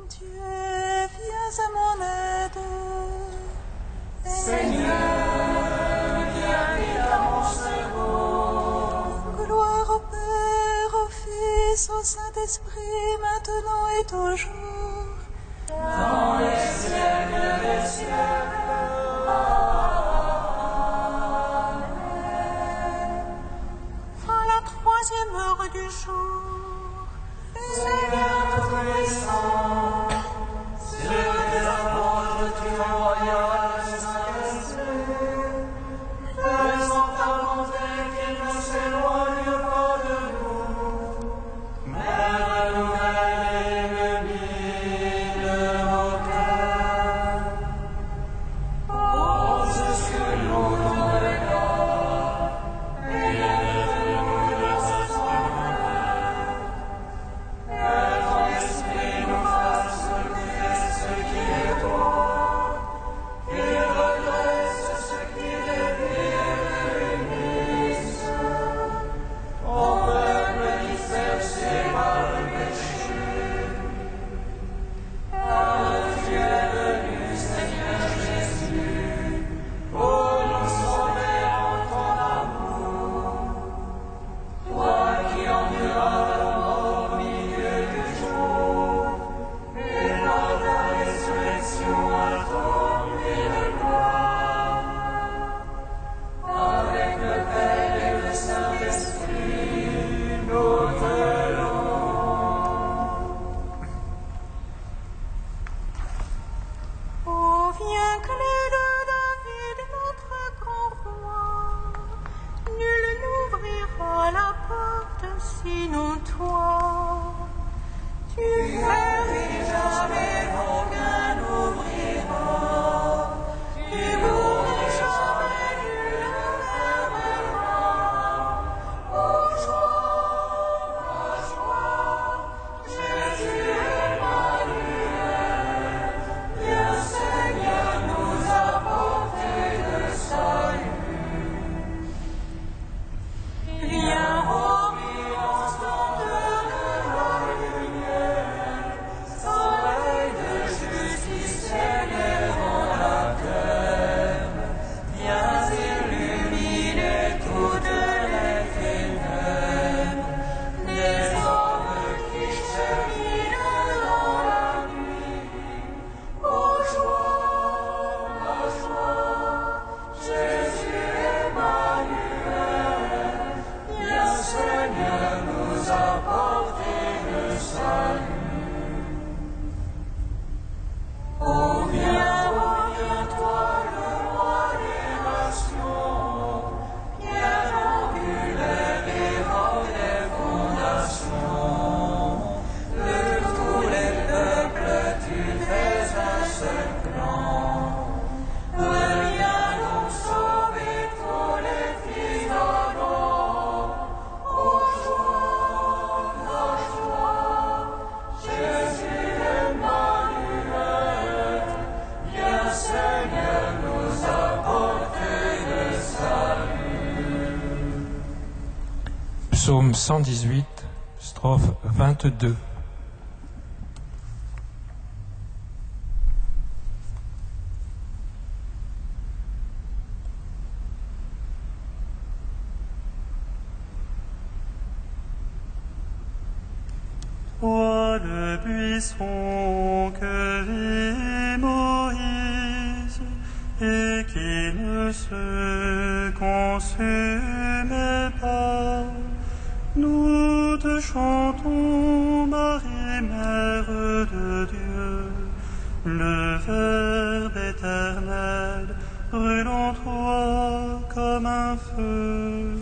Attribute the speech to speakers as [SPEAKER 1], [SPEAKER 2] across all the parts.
[SPEAKER 1] Dieu, viens à mon aide.
[SPEAKER 2] Seigneur, viens vite à mon secours.
[SPEAKER 1] Gloire au Père, au Fils, au Saint-Esprit, maintenant et toujours.
[SPEAKER 2] Dans les siècles des siècles. Amen.
[SPEAKER 1] À la 3e heure du jour.
[SPEAKER 2] Seigneur Tout-Puissant, sur tes apôtres tu envoyas le Saint-Esprit, faisant ta volonté qu'il ne s'éloigne pas de nous, mais renouvelle l'ennemi de nos cœurs. Pose sur nous ton regard, et élève-nous de sa splendeur. Que ton esprit nous fasse goûter ce qui est droit, qu'il redresse ce qui dévie et réunisse. Ton peuple dispersé par le péché, car tu es venu, Seigneur Jésus, pour nous sauver en ton amour. Toi qui enduras la mort au milieu du jour, et par ta résurrection à ton de gloire. Avec le Père et le Saint-Esprit, nous te louons.
[SPEAKER 1] Oh, viens clé de David, notre grand roi. Nul n'ouvrira la porte sinon toi. Tu es jamais aucun n'ouvrira. Tu n'ouvres jamais, nul ne fermera. Oh, joie, Jésus Emmanuel, viens Seigneur nous apporter le salut. Viens remplir instantanément de la lumière, soleil de justice éclairant la terre. Viens illuminer toutes les ténèbres, des hommes qui cheminent dans la nuit. Oh joie, Jésus Emmanuel, viens Seigneur nous apporter le salut. Oh viens toi le roi des nations, viens angulaire et roi des fondations. De tous les peuples tu fais un seul plan. Viens donc sauver tous les fils d'Adam. Oh joie, Jésus Emmanuel, viens Seigneur nous apporter le salut.
[SPEAKER 3] Psaume 118, strophe 22.
[SPEAKER 4] Toi le buisson que vit Moïse et qui ne se consumait pas, nous te chantons, Marie, Mère de Dieu. Le Verbe éternel brûle en toi comme un feu.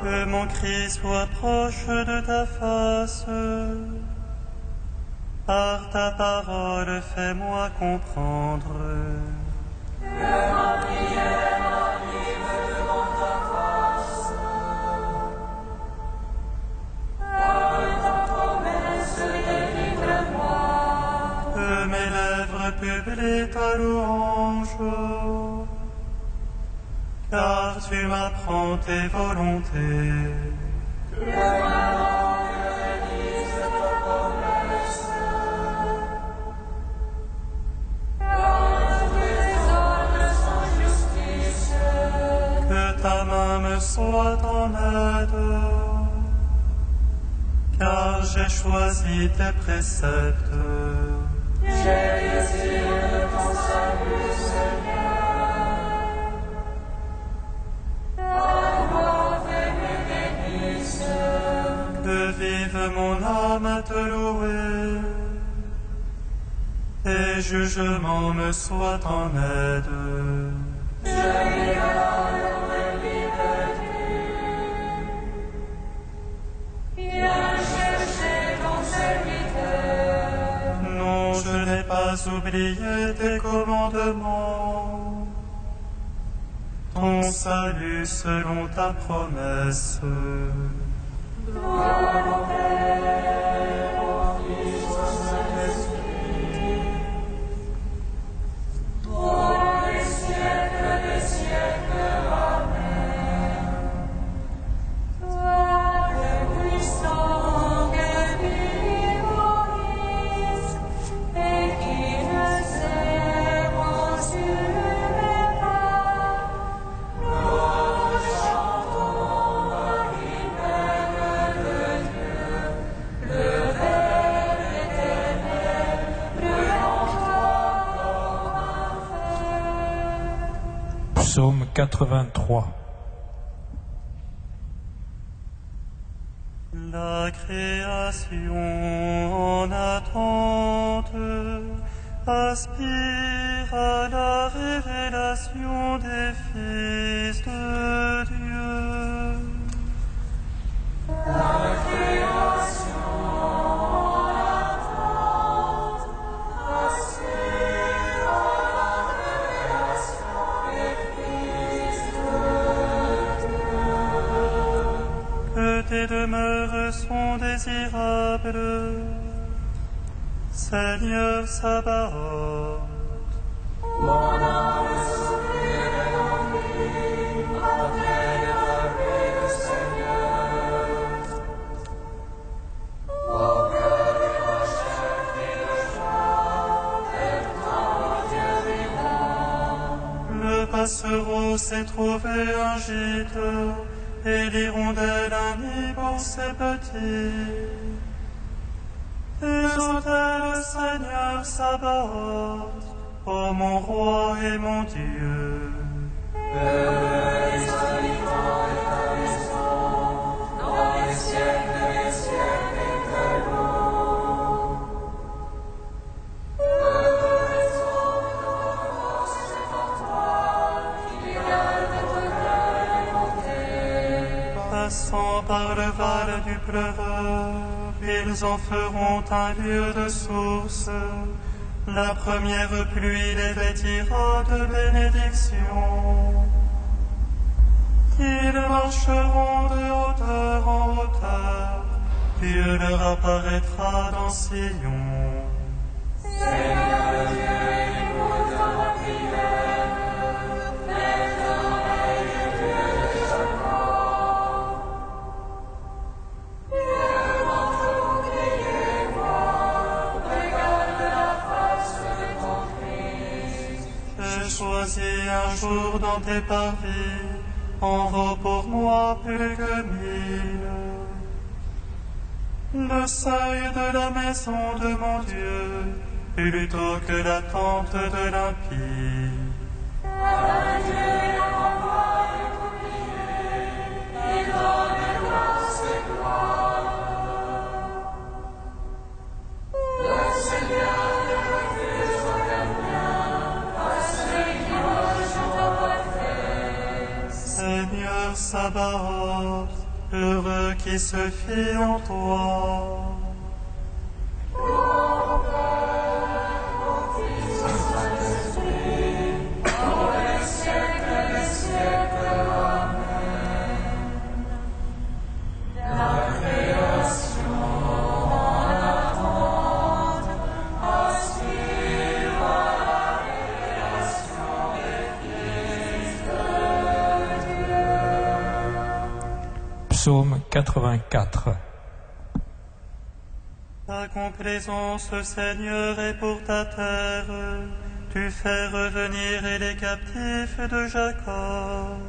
[SPEAKER 4] Que mon cri soit proche de ta face. Par ta parole, fais-moi comprendre. Que mes lèvres publient ta louange, car tu m'apprends tes volontés. Que ta main me soit en aide, car j'ai choisi tes préceptes. Que vive mon âme à te louer, tes jugements me soient en aide. Non, je n'ai pas oublié tes commandements, ton salut selon ta promesse.
[SPEAKER 3] Psaume 83.
[SPEAKER 4] La création en attente aspire à la révélation des fils de Dieu. Tes demeures sont désirables, Seigneur Sabaoth. Le passereau s'est trouvé un gîte, et l'hirondelle un nid pour ses petits. Exalte le Seigneur Sabaoth, ô mon roi et mon Dieu. Passant par le val du pleureur, ils en feront un lieu de source. La première pluie les vêtira de bénédiction. Ils marcheront de hauteur en hauteur, Dieu leur apparaîtra dans Sion. Choisis un jour dans tes parvis, en vaut pour moi plus que 1000. Le seuil de la maison de mon Dieu, plutôt que la tente de l'impie. Seigneur Sabaoth, heureux qui se fie en toi.
[SPEAKER 2] Au Père, au Fils, au Saint-Esprit,
[SPEAKER 3] Psaume 84.
[SPEAKER 4] Ta complaisance, Seigneur, est pour ta terre. Tu fais revenir les captifs de Jacob.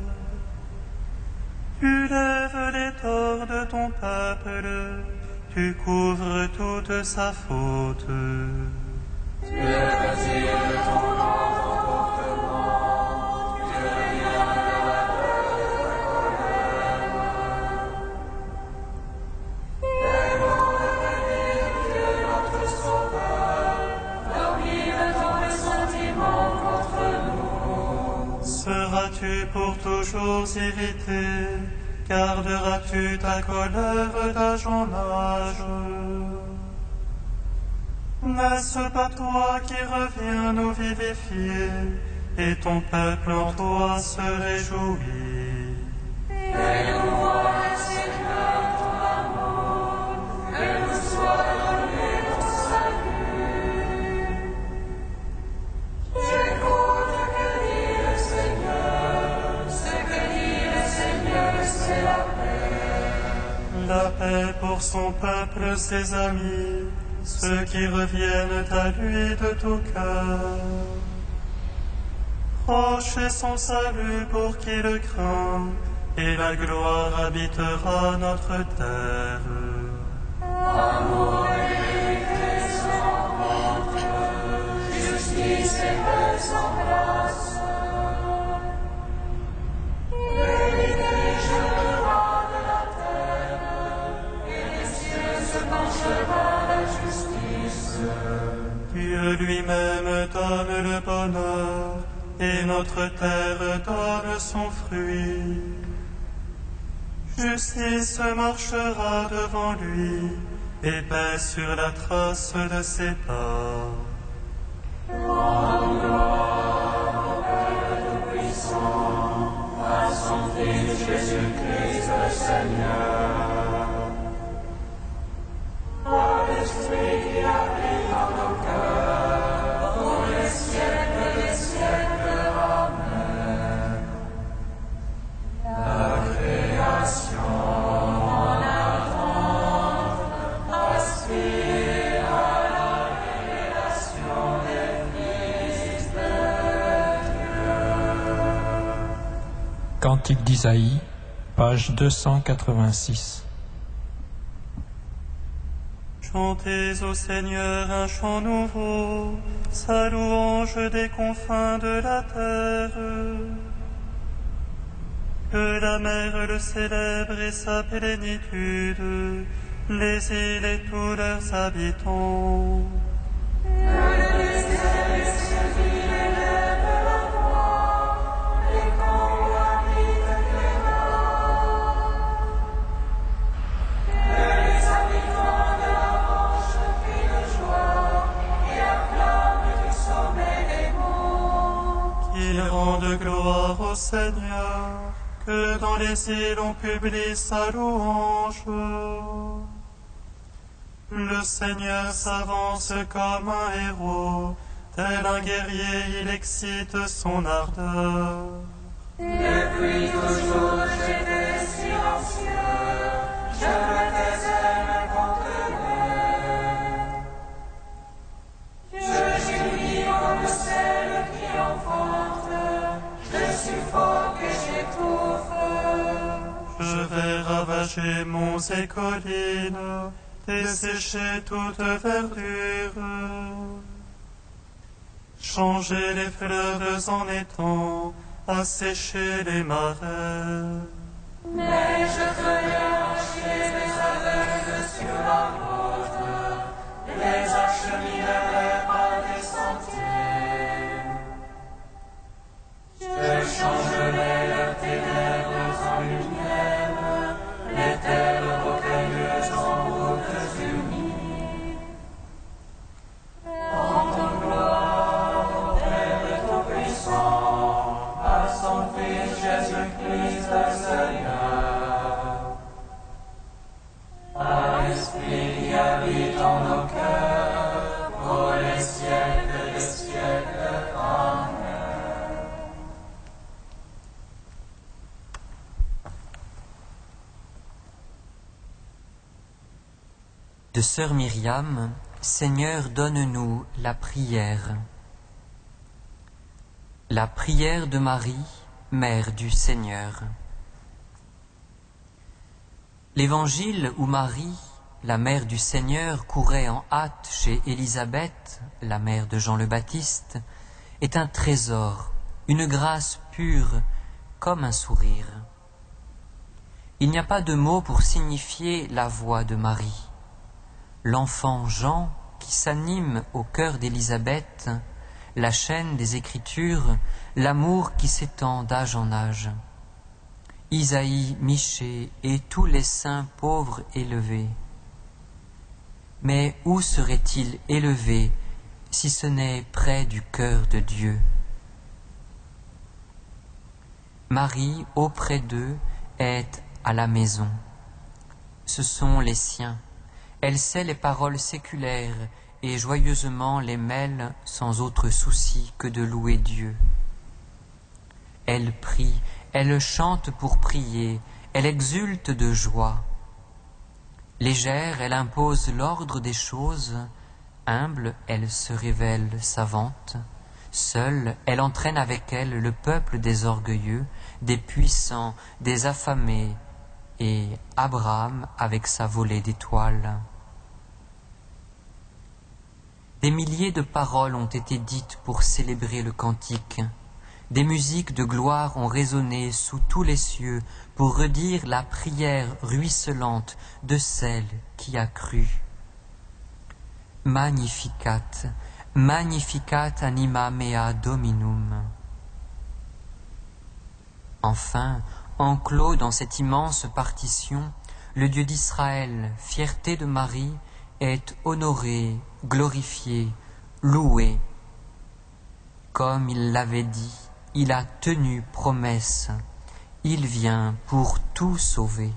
[SPEAKER 4] Tu lèves les torts de ton peuple. Tu couvres toute sa faute.
[SPEAKER 2] Tu exilé ton emportement, tu reviens de la colère. Aimons revenir, Dieu notre Sauveur, domine ton ressentiment contre nous.
[SPEAKER 4] Seras-tu pour toujours irrité? Garderas-tu ta colère d'âge en âge? N'est-ce pas toi qui reviens nous vivifier, et ton peuple en toi se réjouit?
[SPEAKER 2] Fais-nous voir, Seigneur, ton amour, que nous soit donné ton salut. J'écoute que dit le Seigneur, ce que dit le Seigneur, c'est la paix.
[SPEAKER 4] La paix pour son peuple, ses amis, ceux qui reviennent à lui de tout cœur. Proche est son salut pour qui le craint, et la gloire habitera notre terre.
[SPEAKER 2] Amour et vérité se rencontrent, justice et paix s'embrassent. Vérité jeûnera de la terre, et les cieux se penchera la justice.
[SPEAKER 4] Dieu lui-même donne le bonheur, et notre terre donne son fruit. Justice marchera devant lui, et paix sur la trace de ses pas.
[SPEAKER 2] Rends gloire au Père Tout-Puissant, à son Fils Jésus-Christ le Seigneur. Par l'Esprit qui habite dans nos cœurs, pour les siècles des siècles. Amen. La création en attente aspire à la révélation des fils de Dieu.
[SPEAKER 3] Cantique d'Isaïe, page 286.
[SPEAKER 4] Chantez au Seigneur un chant nouveau, sa louange des confins de la terre. Que la mer le célèbre et sa plénitude, les îles et tous leurs habitants.
[SPEAKER 2] Que les célestes îles élèvent la voix, les camps habitent les bords. Que les habitants de la roche crient de joie et acclament du sommet des monts.
[SPEAKER 4] Qu'ils rendent gloire au Seigneur, que dans les îles on publie sa louange. Le Seigneur s'avance comme un héros, tel un guerrier il excite son ardeur.
[SPEAKER 2] Depuis toujours j'étais silencieux, je me taisais, me contenais. Je gémis comme celle qui enfante, je suffoque et j'étouffe.
[SPEAKER 4] Je vais ravager monts et collines, dessécher toute verdure. Changer les fleuves en étangs, assécher les marais.
[SPEAKER 2] Mais je ferai marcher les aveugles sur la route, les acheminerai par des sentiers. Je changerai leurs ténèbres en lumière, les terres rocailleuses en routes unies. En ton gloire, ô Père Tout-Puissant, à son Fils Jésus-Christ le Seigneur.
[SPEAKER 5] de sœur Myriam, Seigneur, donne-nous la prière. La prière de Marie, Mère du Seigneur. L'évangile où Marie, la mère du Seigneur, courait en hâte chez Élisabeth, la mère de Jean le Baptiste, est un trésor, une grâce pure, comme un sourire. Il n'y a pas de mot pour signifier la voix de Marie. L'enfant Jean, qui s'anime au cœur d'Élisabeth, la chaîne des Écritures, l'amour qui s'étend d'âge en âge. Isaïe, Michée et tous les saints pauvres élevés. Mais où serait-il élevé si ce n'est près du cœur de Dieu? Marie, auprès d'eux, est à la maison. Ce sont les siens. Elle sait les paroles séculaires et joyeusement les mêle sans autre souci que de louer Dieu. Elle prie, elle chante pour prier, elle exulte de joie. Légère, elle impose l'ordre des choses, humble, elle se révèle savante. Seule, elle entraîne avec elle le peuple des orgueilleux, des puissants, des affamés, et Abraham avec sa volée d'étoiles. Des milliers de paroles ont été dites pour célébrer le cantique. Des musiques de gloire ont résonné sous tous les cieux pour redire la prière ruisselante de celle qui a cru. Magnificat, magnificat anima mea Dominum. Enfin, enclos dans cette immense partition, le Dieu d'Israël, fierté de Marie, est honoré, glorifié, loué. Comme il l'avait dit, il a tenu promesse, il vient pour tout sauver.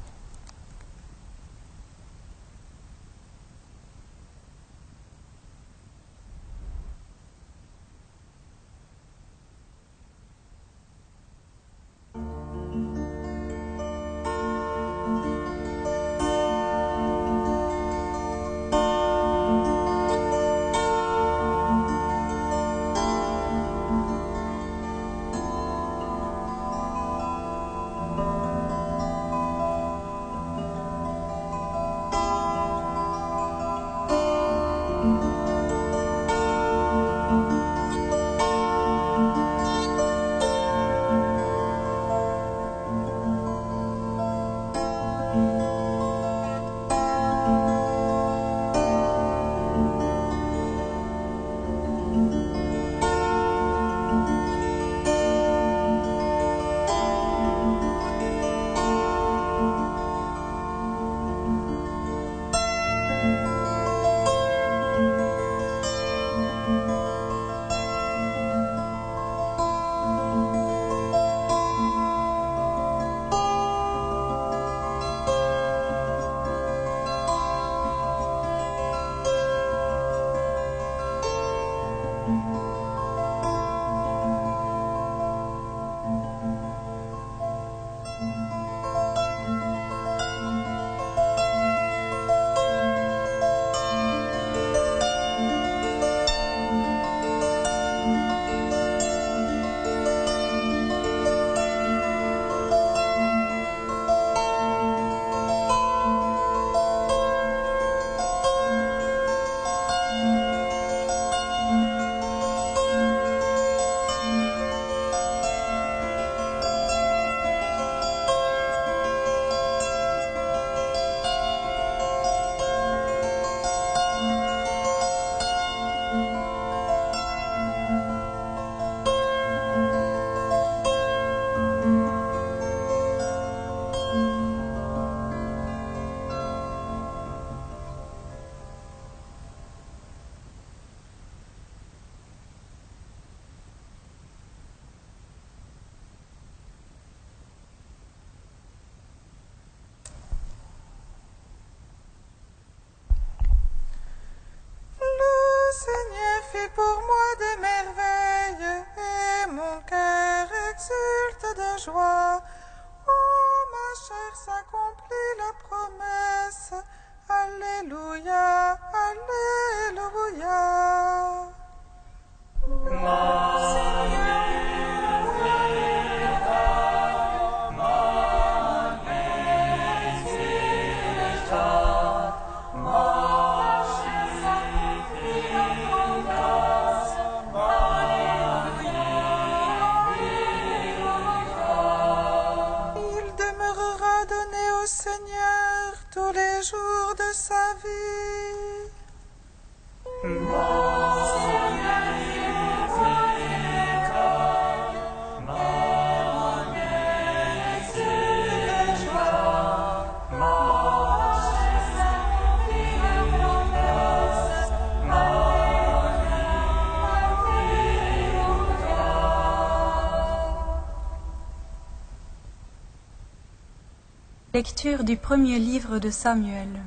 [SPEAKER 1] Lecture du premier livre de Samuel.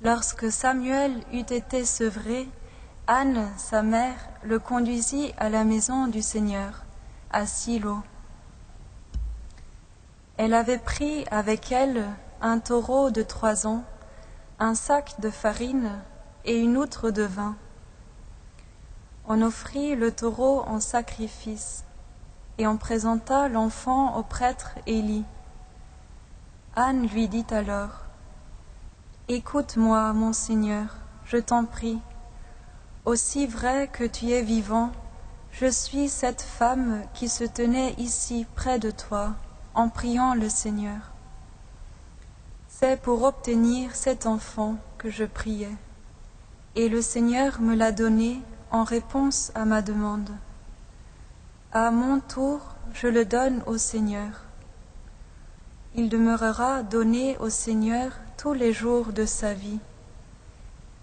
[SPEAKER 1] Lorsque Samuel eut été sevré, Anne, sa mère, le conduisit à la maison du Seigneur, à Silo. Elle avait pris avec elle un taureau de 3 ans, un sac de farine et une outre de vin. On offrit le taureau en sacrifice, et on présenta l'enfant au prêtre Élie. Anne lui dit alors: « Écoute-moi, mon Seigneur, je t'en prie. Aussi vrai que tu es vivant, je suis cette femme qui se tenait ici près de toi, en priant le Seigneur. C'est pour obtenir cet enfant que je priais, et le Seigneur me l'a donné en réponse à ma demande. À mon tour, je le donne au Seigneur. Il demeurera donné au Seigneur tous les jours de sa vie. »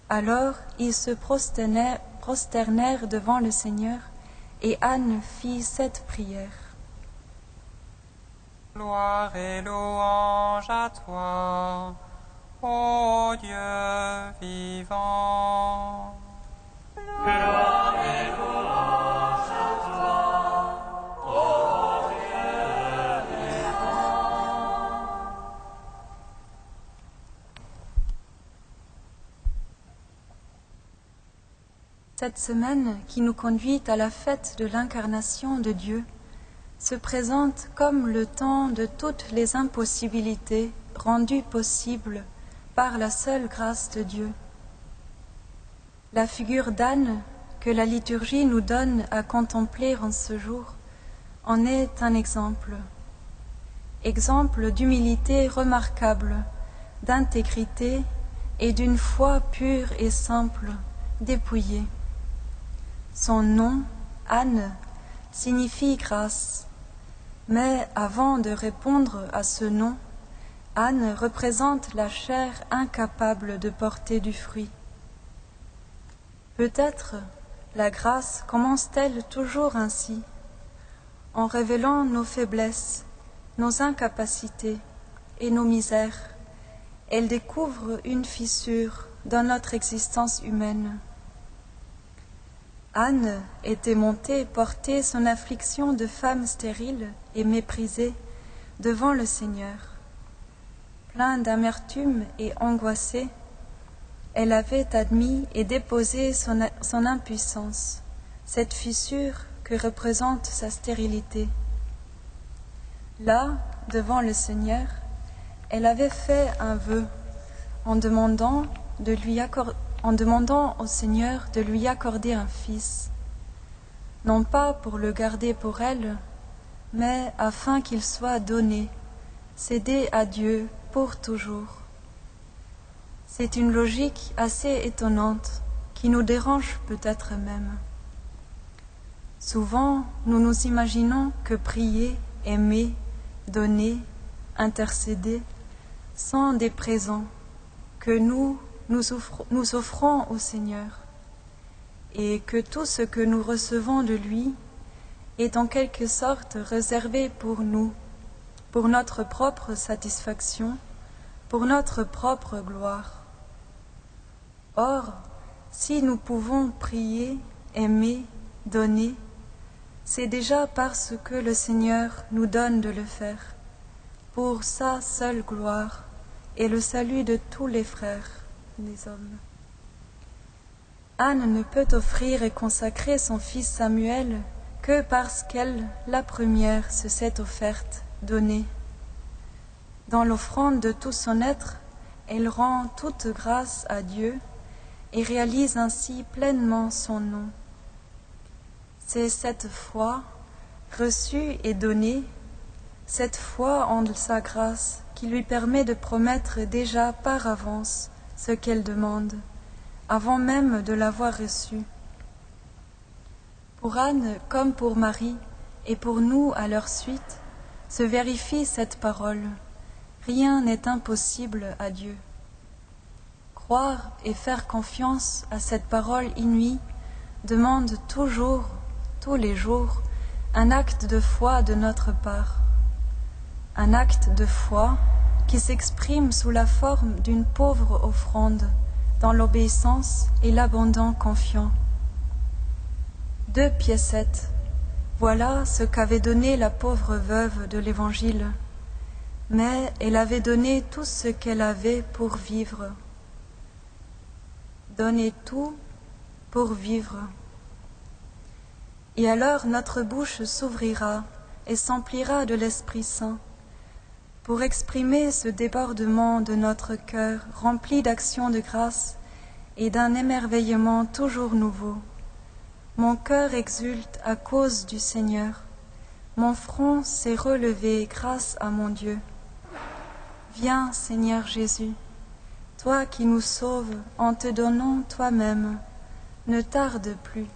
[SPEAKER 1] Alors ils se prosternèrent devant le Seigneur, et Anne fit cette prière.
[SPEAKER 2] Gloire et louange à toi, ô Dieu vivant. Gloire et louange à toi, ô Dieu vivant.
[SPEAKER 1] Cette semaine qui nous conduit à la fête de l'incarnation de Dieu se présente comme le temps de toutes les impossibilités rendues possibles par la seule grâce de Dieu. La figure d'Anne que la liturgie nous donne à contempler en ce jour en est un exemple. Exemple d'humilité remarquable, d'intégrité et d'une foi pure et simple, dépouillée. Son nom, Anne, signifie grâce, mais avant de répondre à ce nom, Anne représente la chair incapable de porter du fruit. Peut-être la grâce commence-t-elle toujours ainsi, en révélant nos faiblesses, nos incapacités et nos misères. Elle découvre une fissure dans notre existence humaine. Anne était montée porter son affliction de femme stérile et méprisée devant le Seigneur. Plein d'amertume et angoissée, elle avait admis et déposé son impuissance, cette fissure que représente sa stérilité. Là, devant le Seigneur, elle avait fait un vœu en demandant au Seigneur de lui accorder un fils, non pas pour le garder pour elle, mais afin qu'il soit donné, cédé à Dieu pour toujours. C'est une logique assez étonnante qui nous dérange peut-être même. Souvent, nous nous imaginons que prier, aimer, donner, intercéder sont des présents que nous offrons au Seigneur, et que tout ce que nous recevons de lui est en quelque sorte réservé pour nous, pour notre propre satisfaction, pour notre propre gloire. Or, si nous pouvons prier, aimer, donner, c'est déjà parce que le Seigneur nous donne de le faire, pour sa seule gloire et le salut de tous les frères, les hommes. Anne ne peut offrir et consacrer son fils Samuel que parce qu'elle, la première, se s'est offerte, donnée. Dans l'offrande de tout son être, elle rend toute grâce à Dieu et réalise ainsi pleinement son nom. C'est cette foi, reçue et donnée, cette foi en sa grâce qui lui permet de promettre déjà par avance ce qu'elle demande, avant même de l'avoir reçue. Pour Anne comme pour Marie, et pour nous à leur suite, se vérifie cette parole: rien n'est impossible à Dieu. Croire et faire confiance à cette parole inouïe demande toujours, tous les jours, un acte de foi de notre part. un acte de foi qui s'exprime sous la forme d'une pauvre offrande dans l'obéissance et l'abandon confiant. 2 piécettes, voilà ce qu'avait donné la pauvre veuve de l'Évangile, mais elle avait donné tout ce qu'elle avait pour vivre. Donner tout pour vivre. Et alors notre bouche s'ouvrira et s'emplira de l'Esprit Saint pour exprimer ce débordement de notre cœur rempli d'actions de grâce et d'un émerveillement toujours nouveau. Mon cœur exulte à cause du Seigneur. Mon front s'est relevé grâce à mon Dieu. Viens, Seigneur Jésus, toi qui nous sauves en te donnant toi-même, ne tarde plus.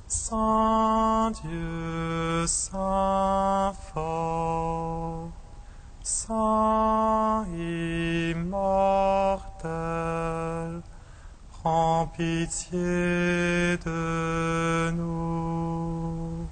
[SPEAKER 4] Saint Dieu, Saint fort, Saint pitié de nous.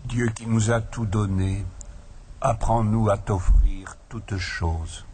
[SPEAKER 6] Dieu qui nous a tout donné, apprends-nous à t'offrir toutes choses.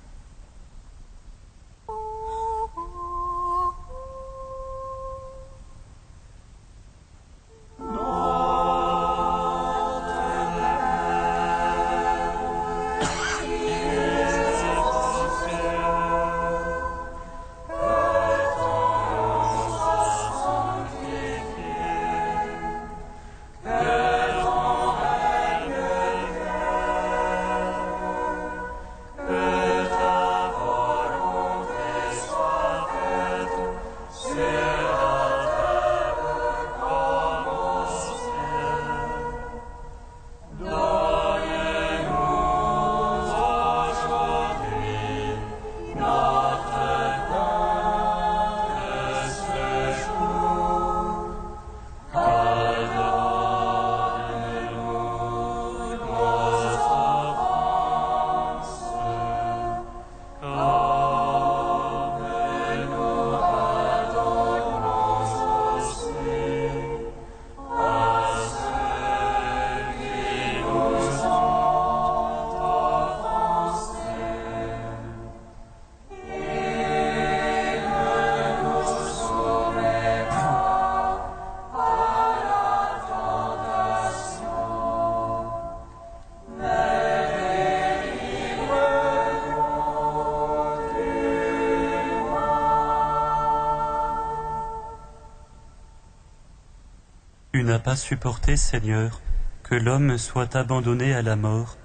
[SPEAKER 7] Tu n'as pas supporté, Seigneur, que l'homme soit abandonné à la mort,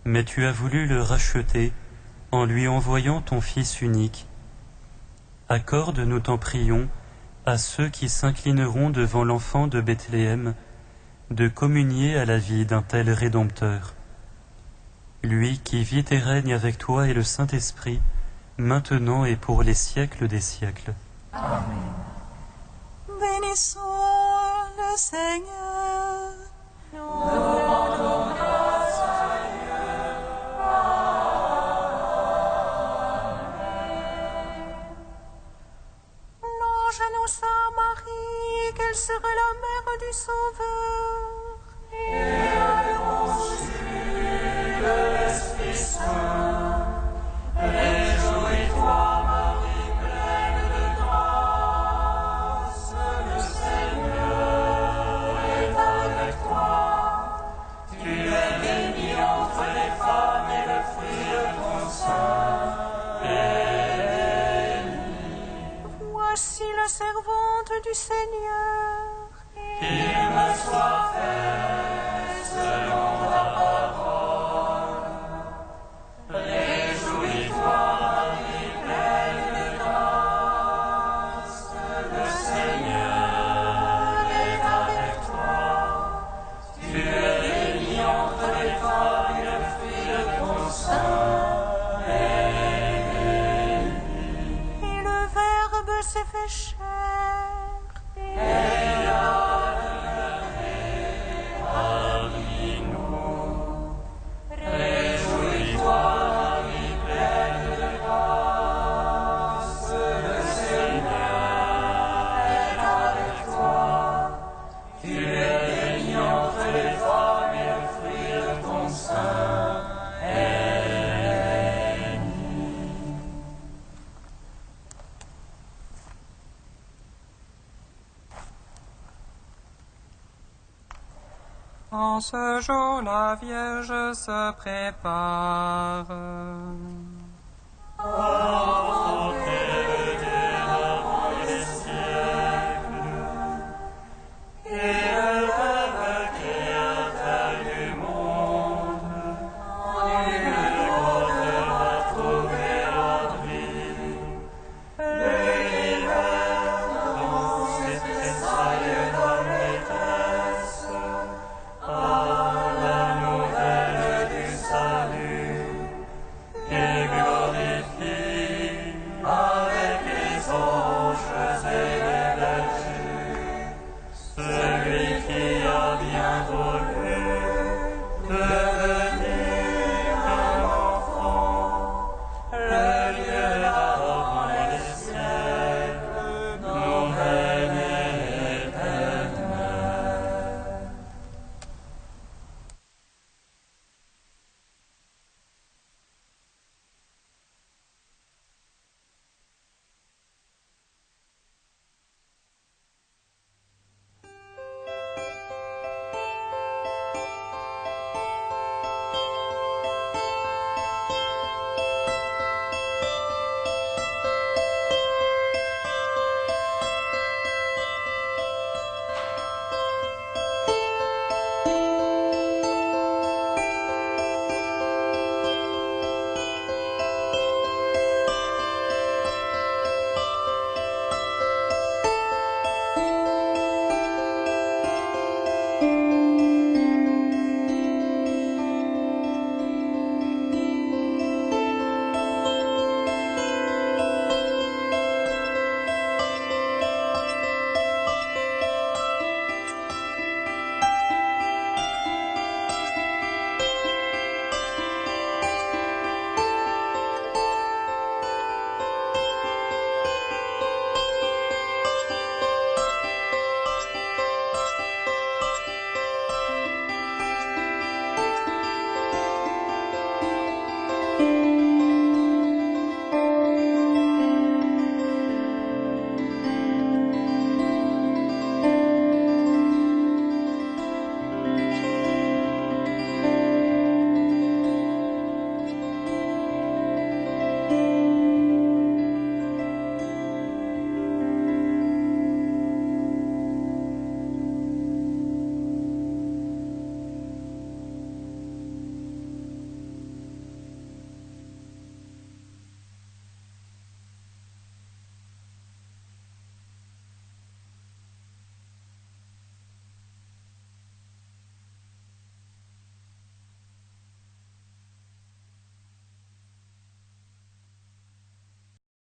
[SPEAKER 7] mais tu as voulu le racheter en lui envoyant ton Fils unique. Accorde, nous t'en prions, à ceux qui s'inclineront devant l'enfant de Bethléem, de communier à la vie d'un tel Rédempteur. Lui qui vit et règne avec toi et le Saint-Esprit, maintenant et pour les siècles des siècles.
[SPEAKER 2] Amen.
[SPEAKER 8] Bénissons le Seigneur.
[SPEAKER 2] Nous rendons grâce à Dieu. Amen.
[SPEAKER 8] Louange-nous à Marie, qu'elle serait la mère du Sauveur.
[SPEAKER 2] Et conçue de l'Esprit Saint. Réjouis-toi, Marie, pleine de grâce, le Seigneur est avec toi. Tu es bénie entre les femmes et le fruit de ton sein est béni.
[SPEAKER 8] Voici la servante du Seigneur.
[SPEAKER 2] Qu'il me soit fait selon ta parole. Réjouis-toi, Marie, pleine de grâce, le Seigneur est avec toi. Tu es bénie entre les femmes et le fruit de ton sein est béni.
[SPEAKER 8] Et le Verbe s'est fait chair.
[SPEAKER 2] Et a demeuré parmi nous.
[SPEAKER 9] En ce jour, la Vierge se prépare.
[SPEAKER 2] Oh,